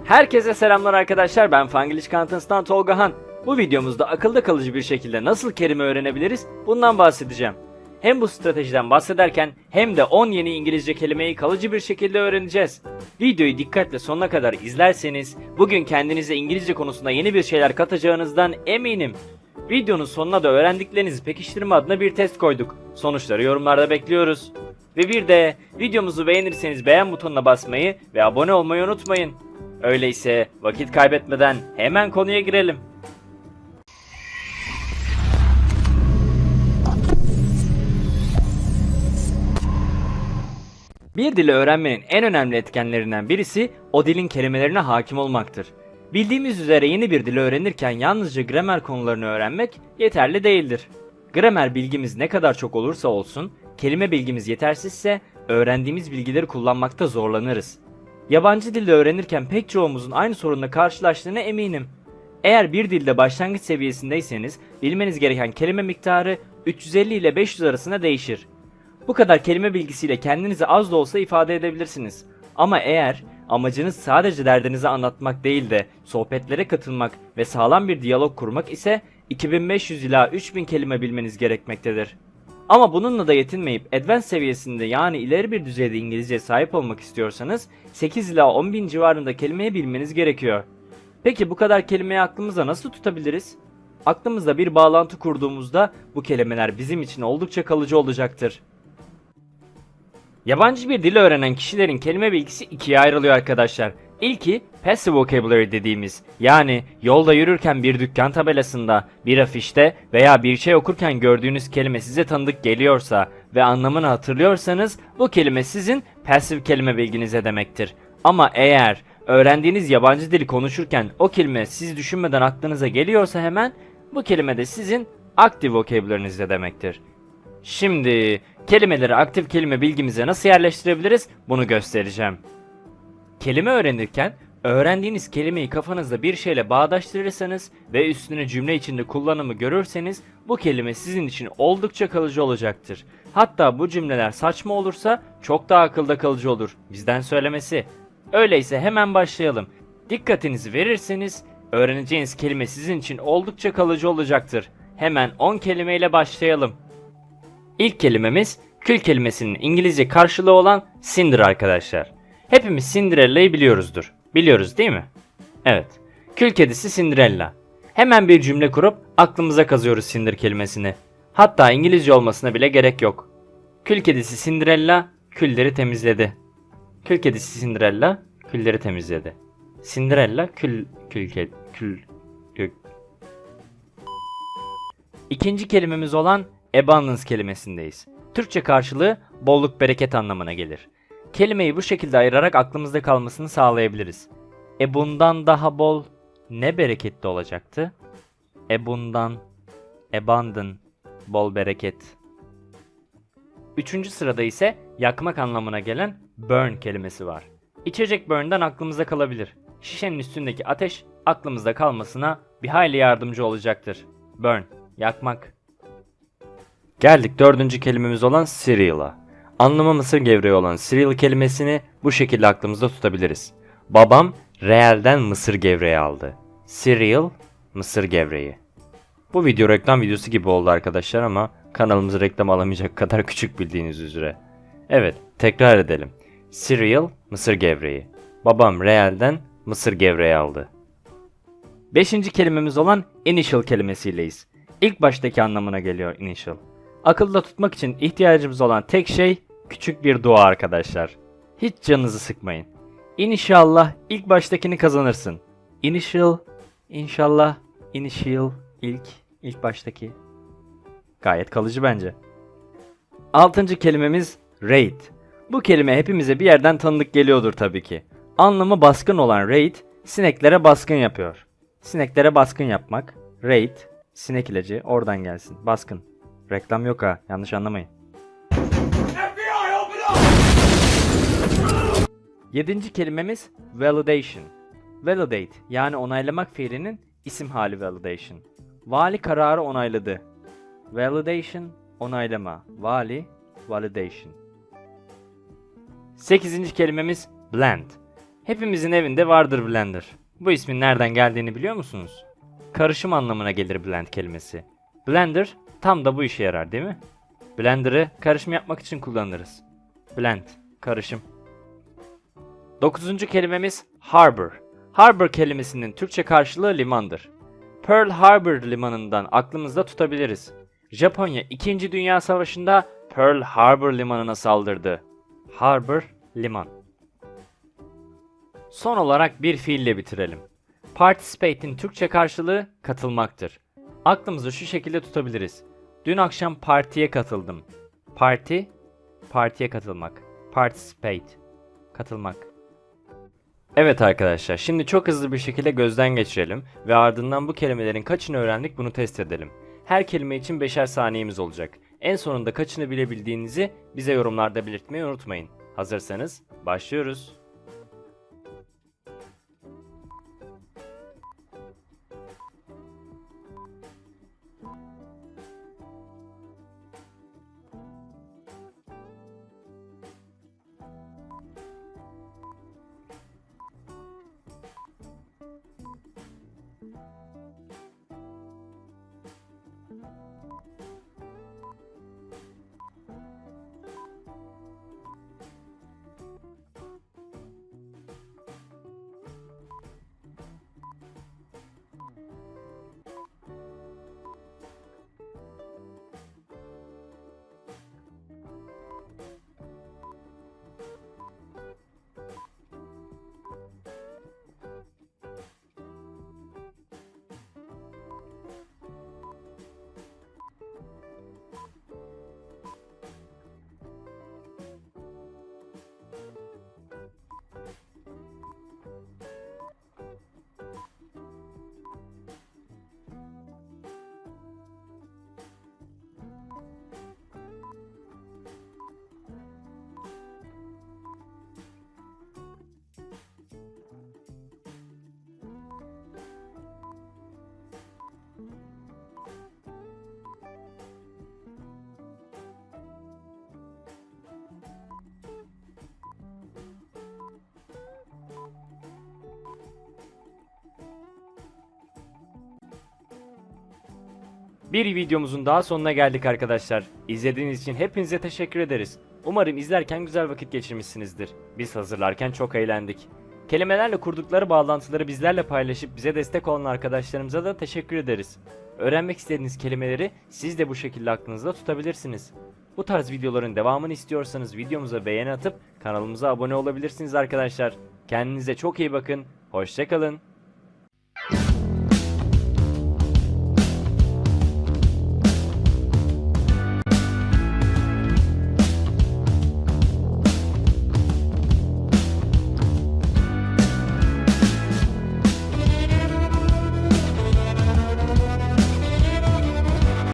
Herkese selamlar arkadaşlar, ben Fanglish Contents'tan Tolgahan. Bu videomuzda akılda kalıcı bir şekilde nasıl kelime öğrenebiliriz bundan bahsedeceğim. Hem bu stratejiden bahsederken hem de 10 yeni İngilizce kelimeyi kalıcı bir şekilde öğreneceğiz. Videoyu dikkatle sonuna kadar izlerseniz bugün kendinize İngilizce konusunda yeni bir şeyler katacağınızdan eminim. Videonun sonuna da öğrendiklerinizi pekiştirme adına bir test koyduk. Sonuçları yorumlarda bekliyoruz. Ve bir de videomuzu beğenirseniz beğen butonuna basmayı ve abone olmayı unutmayın. Öyleyse vakit kaybetmeden hemen konuya girelim. Bir dili öğrenmenin en önemli etkenlerinden birisi o dilin kelimelerine hakim olmaktır. Bildiğimiz üzere yeni bir dili öğrenirken yalnızca gramer konularını öğrenmek yeterli değildir. Gramer bilgimiz ne kadar çok olursa olsun, kelime bilgimiz yetersizse öğrendiğimiz bilgileri kullanmakta zorlanırız. Yabancı dilde öğrenirken pek çoğumuzun aynı sorunla karşılaştığına eminim. Eğer bir dilde başlangıç seviyesindeyseniz bilmeniz gereken kelime miktarı 350 ile 500 arasında değişir. Bu kadar kelime bilgisiyle kendinizi az da olsa ifade edebilirsiniz. Ama eğer amacınız sadece derdinizi anlatmak değil de sohbetlere katılmak ve sağlam bir diyalog kurmak ise 2500 ila 3000 kelime bilmeniz gerekmektedir. Ama bununla da yetinmeyip advanced seviyesinde yani ileri bir düzeyde İngilizceye sahip olmak istiyorsanız 8 ila 10.000 civarında kelimeyi bilmeniz gerekiyor. Peki bu kadar kelimeyi aklımızda nasıl tutabiliriz? Aklımızda bir bağlantı kurduğumuzda bu kelimeler bizim için oldukça kalıcı olacaktır. Yabancı bir dil öğrenen kişilerin kelime bilgisi ikiye ayrılıyor arkadaşlar. İlki passive vocabulary dediğimiz, yani yolda yürürken bir dükkan tabelasında, bir afişte veya bir şey okurken gördüğünüz kelime size tanıdık geliyorsa ve anlamını hatırlıyorsanız bu kelime sizin passive kelime bilginize demektir. Ama eğer öğrendiğiniz yabancı dili konuşurken o kelime siz düşünmeden aklınıza geliyorsa hemen bu kelime de sizin active vocabulary'nizde demektir. Şimdi kelimeleri aktif kelime bilgimize nasıl yerleştirebiliriz bunu göstereceğim. Kelime öğrenirken öğrendiğiniz kelimeyi kafanızda bir şeyle bağdaştırırsanız ve üstüne cümle içinde kullanımı görürseniz bu kelime sizin için oldukça kalıcı olacaktır. Hatta bu cümleler saçma olursa çok daha akılda kalıcı olur, bizden söylemesi. Öyleyse hemen başlayalım. Dikkatinizi verirseniz öğreneceğiniz kelime sizin için oldukça kalıcı olacaktır. Hemen 10 kelimeyle başlayalım. İlk kelimemiz kül kelimesinin İngilizce karşılığı olan cinder arkadaşlar. Hepimiz Cinderella'yı biliyoruzdur. Biliyoruz değil mi? Evet. Kül kedisi Cinderella. Hemen bir cümle kurup aklımıza kazıyoruz cinder kelimesini. Hatta İngilizce olmasına bile gerek yok. Kül kedisi Cinderella külleri temizledi. Kül kedisi Cinderella külleri temizledi. Cinderella kül. İkinci kelimemiz olan abundance kelimesindeyiz. Türkçe karşılığı bolluk bereket anlamına gelir. Kelimeyi bu şekilde ayırarak aklımızda kalmasını sağlayabiliriz. Bundan daha bol ne bereketli olacaktı? Bundan, abundant, bol bereket. Üçüncü sırada ise yakmak anlamına gelen burn kelimesi var. İçecek burn'dan aklımızda kalabilir. Şişenin üstündeki ateş aklımızda kalmasına bir hayli yardımcı olacaktır. Burn, yakmak. Geldik dördüncü kelimemiz olan cereal'a. Anlamı mısır gevreği olan cereal kelimesini bu şekilde aklımızda tutabiliriz. Babam realden mısır gevreği aldı. Cereal, mısır gevreği. Bu video reklam videosu gibi oldu arkadaşlar ama kanalımızı reklam alamayacak kadar küçük bildiğiniz üzere. Evet, tekrar edelim. Cereal, mısır gevreği. Babam realden mısır gevreği aldı. Beşinci kelimemiz olan initial kelimesiyleyiz. İlk baştaki anlamına geliyor initial. Akılda tutmak için ihtiyacımız olan tek şey küçük bir dua arkadaşlar. Hiç canınızı sıkmayın. İnşallah ilk baştakini kazanırsın. Initial, inşallah, initial, ilk baştaki. Gayet kalıcı bence. Altıncı kelimemiz raid. Bu kelime hepimize bir yerden tanıdık geliyordur tabii ki. Anlamı baskın olan raid, sineklere baskın yapıyor. Sineklere baskın yapmak, raid, sinek ilacı oradan gelsin, baskın. Reklam yok ha, yanlış anlamayın. FBI, open up! Yedinci kelimemiz validation. Validate yani onaylamak fiilinin isim hali validation. Vali kararı onayladı. Validation, onaylama. Vali, validation. Sekizinci kelimemiz blend. Hepimizin evinde vardır blender. Bu ismin nereden geldiğini biliyor musunuz? Karışım anlamına gelir blend kelimesi. Blender tam da bu işe yarar değil mi? Blender'ı karışım yapmak için kullanırız. Blend, karışım. 9. kelimemiz harbor. Harbor kelimesinin Türkçe karşılığı limandır. Pearl Harbor limanından aklımızda tutabiliriz. Japonya 2. Dünya Savaşı'nda Pearl Harbor limanına saldırdı. Harbor, liman. Son olarak bir fiille bitirelim. Participate'in Türkçe karşılığı katılmaktır. Aklımızı şu şekilde tutabiliriz. Dün akşam partiye katıldım. Parti, partiye katılmak. Participate, katılmak. Evet arkadaşlar, şimdi çok hızlı bir şekilde gözden geçirelim ve ardından bu kelimelerin kaçını öğrendik bunu test edelim. Her kelime için 5'er saniyemiz olacak. En sonunda kaçını bilebildiğinizi bize yorumlarda belirtmeyi unutmayın. Hazırsanız başlıyoruz. Bir videomuzun daha sonuna geldik arkadaşlar. İzlediğiniz için hepinize teşekkür ederiz. Umarım izlerken güzel vakit geçirmişsinizdir. Biz hazırlarken çok eğlendik. Kelimelerle kurdukları bağlantıları bizlerle paylaşıp bize destek olan arkadaşlarımıza da teşekkür ederiz. Öğrenmek istediğiniz kelimeleri siz de bu şekilde aklınızda tutabilirsiniz. Bu tarz videoların devamını istiyorsanız videomuza beğeni atıp kanalımıza abone olabilirsiniz arkadaşlar. Kendinize çok iyi bakın. Hoşça kalın.